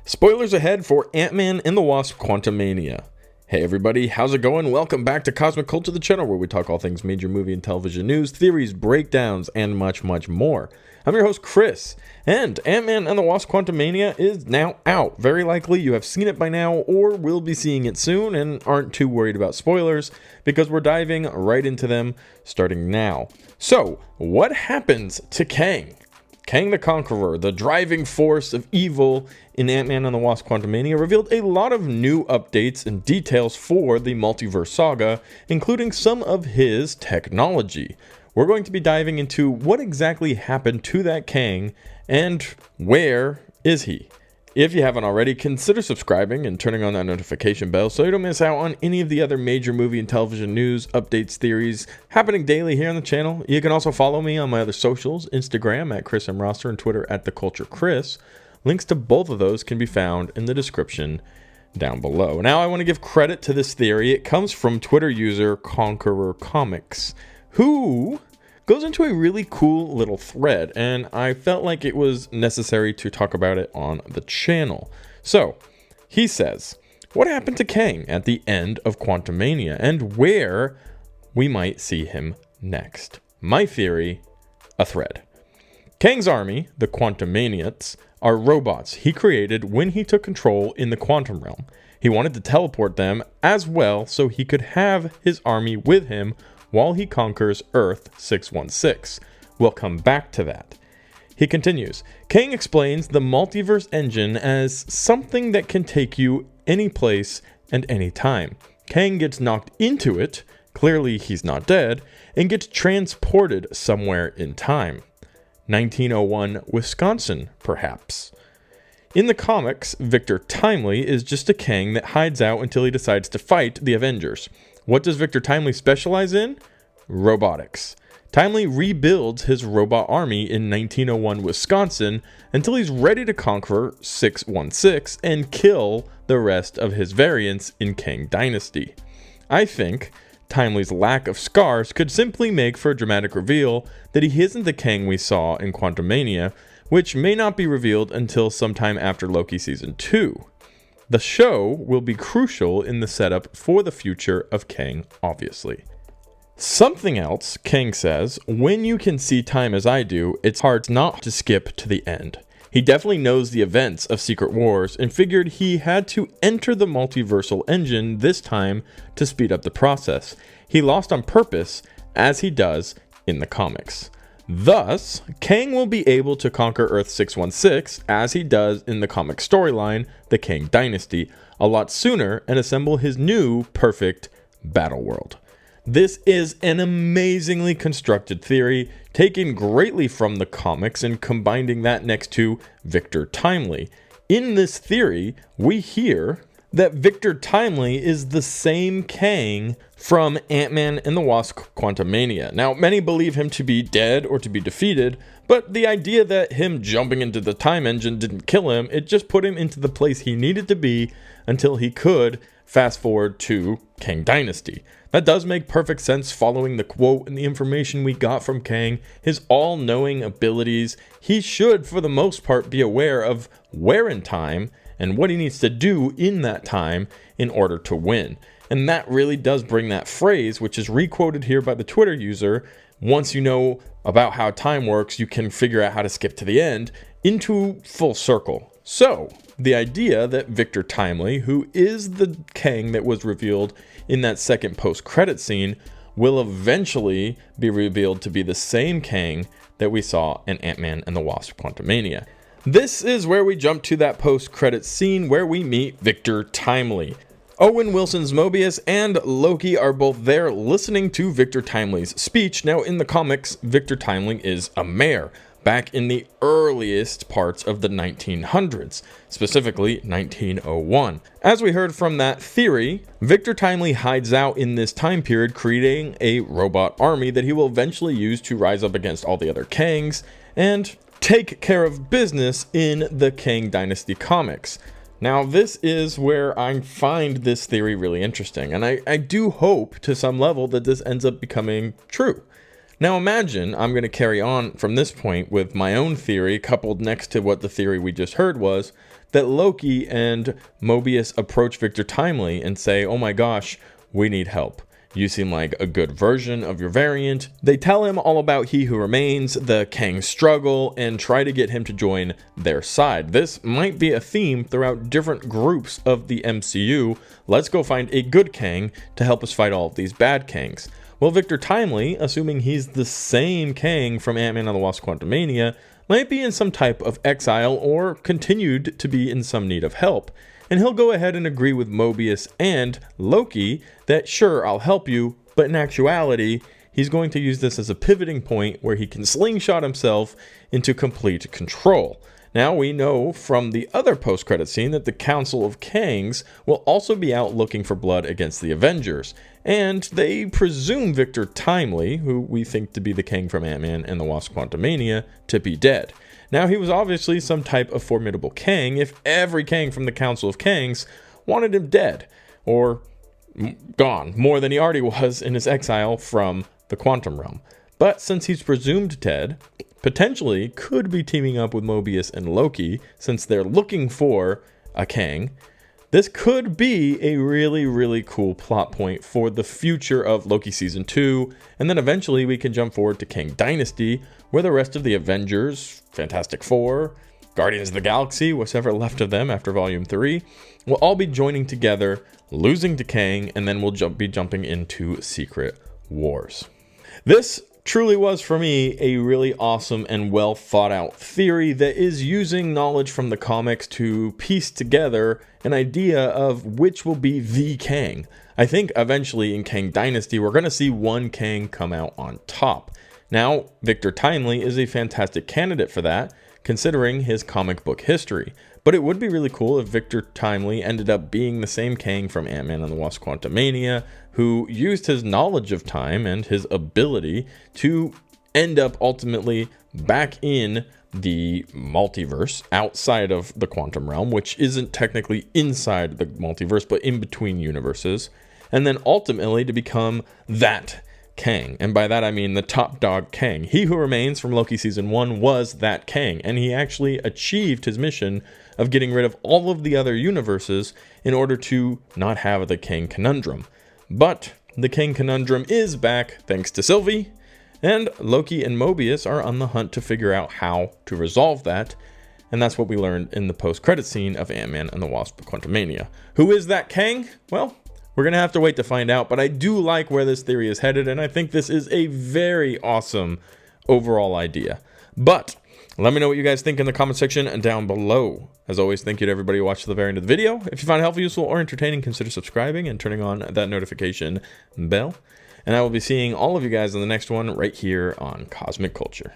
Spoilers ahead for Ant-Man and the Wasp: Quantumania. Hey everybody, how's it going? Welcome back to Cosmic Culture, the channel where we talk all things major movie and television news, theories, breakdowns, and much, much more. I'm your host, Chris, and Ant-Man and the Wasp: Quantumania is now out. Very likely you have seen it by now or will be seeing it soon and aren't too worried about spoilers because we're diving right into them starting now. So, what happens to Kang? Kang the Conqueror, the driving force of evil in Ant-Man and the Wasp: Quantumania, revealed a lot of new updates and details for the multiverse saga, including some of his technology. We're going to be diving into what exactly happened to that Kang and where is he. If you haven't already, consider subscribing and turning on that notification bell so you don't miss out on any of the other major movie and television news, updates, theories happening daily here on the channel. You can also follow me on my other socials, Instagram at Chris M. Roster and Twitter at TheCultureChris. Links to both of those can be found in the description down below. Now I want to give credit to this theory. It comes from Twitter user Conqueror Comics, who goes into a really cool little thread, and I felt like it was necessary to talk about it on the channel. So, he says, what happened to Kang at the end of Quantumania, and where we might see him next? My theory, a thread. Kang's army, the Quantumaniacs, are robots he created when he took control in the quantum realm. He wanted to teleport them as well so he could have his army with him while he conquers Earth 616. We'll come back to that. He continues, Kang explains the multiverse engine as something that can take you any place and any time. Kang gets knocked into it, clearly he's not dead, and gets transported somewhere in time. 1901 Wisconsin, perhaps. In the comics, Victor Timely is just a Kang that hides out until he decides to fight the Avengers. What does Victor Timely specialize in? Robotics. Timely rebuilds his robot army in 1901 Wisconsin until he's ready to conquer 616 and kill the rest of his variants in Kang Dynasty. I think Timely's lack of scars could simply make for a dramatic reveal that he isn't the Kang we saw in Quantumania, which may not be revealed until sometime after Loki Season 2. The show will be crucial in the setup for the future of Kang, obviously. Something else, Kang says, when you can see time as I do, it's hard not to skip to the end. He definitely knows the events of Secret Wars and figured he had to enter the multiversal engine this time to speed up the process. He lost on purpose, as he does in the comics. Thus, Kang will be able to conquer Earth 616, as he does in the comic storyline, the Kang Dynasty, a lot sooner and assemble his new, perfect battle world. This is an amazingly constructed theory, taken greatly from the comics and combining that next to Victor Timely. In this theory, we hear that Victor Timely is the same Kang from Ant-Man and the Wasp: Quantumania. Now, many believe him to be dead or to be defeated, but the idea that him jumping into the time engine didn't kill him, it just put him into the place he needed to be until he could fast forward to Kang Dynasty. That does make perfect sense following the quote and the information we got from Kang, his all-knowing abilities. He should, for the most part, be aware of where in time and what he needs to do in that time in order to win. And that really does bring that phrase, which is requoted here by the Twitter user, once you know about how time works, you can figure out how to skip to the end, into full circle. So, the idea that Victor Timely, who is the Kang that was revealed in that second post-credit scene, will eventually be revealed to be the same Kang that we saw in Ant-Man and the Wasp: Quantumania. This is where we jump to that post-credit scene where we meet Victor Timely. Owen Wilson's Mobius and Loki are both there listening to Victor Timely's speech. Now, in the comics, Victor Timely is a mayor back in the earliest parts of the 1900s, specifically 1901. As we heard from that theory, Victor Timely hides out in this time period, creating a robot army that he will eventually use to rise up against all the other Kangs and take care of business in the Kang Dynasty comics. Now, this is where I find this theory really interesting, and I do hope to some level that this ends up becoming true. Now imagine I'm going to carry on from this point with my own theory coupled next to what the theory we just heard was, that Loki and Mobius approach Victor Timely and say, "Oh my gosh, we need help. You seem like a good version of your variant." They tell him all about He Who Remains, the Kang struggle, and try to get him to join their side. This might be a theme throughout different groups of the MCU. Let's go find a good Kang to help us fight all of these bad Kangs. Well, Victor Timely, assuming he's the same Kang from Ant-Man and the Wasp: Quantumania, might be in some type of exile or continued to be in some need of help. And he'll go ahead and agree with Mobius and Loki that sure, I'll help you, but in actuality, he's going to use this as a pivoting point where he can slingshot himself into complete control. Now, we know from the other post-credit scene that the Council of Kangs will also be out looking for blood against the Avengers, and they presume Victor Timely, who we think to be the Kang from Ant-Man and the Wasp: Quantumania, to be dead. Now, he was obviously some type of formidable Kang if every Kang from the Council of Kangs wanted him dead, or gone, more than he already was in his exile from the Quantum Realm. But since he's presumed dead, potentially could be teaming up with Mobius and Loki, since they're looking for a Kang, this could be a really, really cool plot point for the future of Loki Season 2, and then eventually we can jump forward to Kang Dynasty, where the rest of the Avengers, Fantastic Four, Guardians of the Galaxy, what's ever left of them after Volume 3, will all be joining together, losing to Kang, and then we'll be jumping into Secret Wars. This truly was, for me, a really awesome and well thought out theory that is using knowledge from the comics to piece together an idea of which will be the Kang. I think eventually in Kang Dynasty, we're going to see one Kang come out on top. Now, Victor Timely is a fantastic candidate for that, considering his comic book history. But it would be really cool if Victor Timely ended up being the same Kang from Ant-Man and the Wasp: Quantumania, who used his knowledge of time and his ability to end up ultimately back in the multiverse outside of the quantum realm, which isn't technically inside the multiverse, but in between universes, and then ultimately to become that Kang. And by that I mean the top dog Kang. He Who Remains from Loki Season 1 was that Kang, and he actually achieved his mission of getting rid of all of the other universes in order to not have the Kang conundrum. But the Kang conundrum is back thanks to Sylvie, and Loki and Mobius are on the hunt to figure out how to resolve that, and that's what we learned in the post-credit scene of Ant-Man and the Wasp: Quantumania. Who is that Kang? Well, we're going to have to wait to find out, but I do like where this theory is headed, and I think this is a very awesome overall idea. But let me know what you guys think in the comment section down below. As always, thank you to everybody who watched to the very end of the video. If you found it helpful, useful, or entertaining, consider subscribing and turning on that notification bell. And I will be seeing all of you guys in the next one right here on Cosmic Culture.